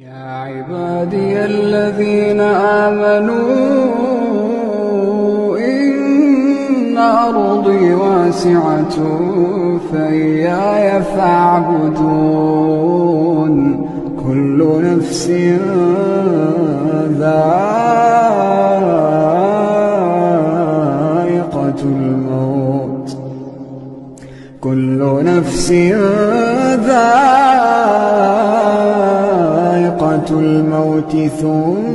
يا عبادي الذين آمنوا إن أرضي واسعة فإياي فاعبدون كل نفس ذائقة الموت كل نفس ذائقة الموت ثم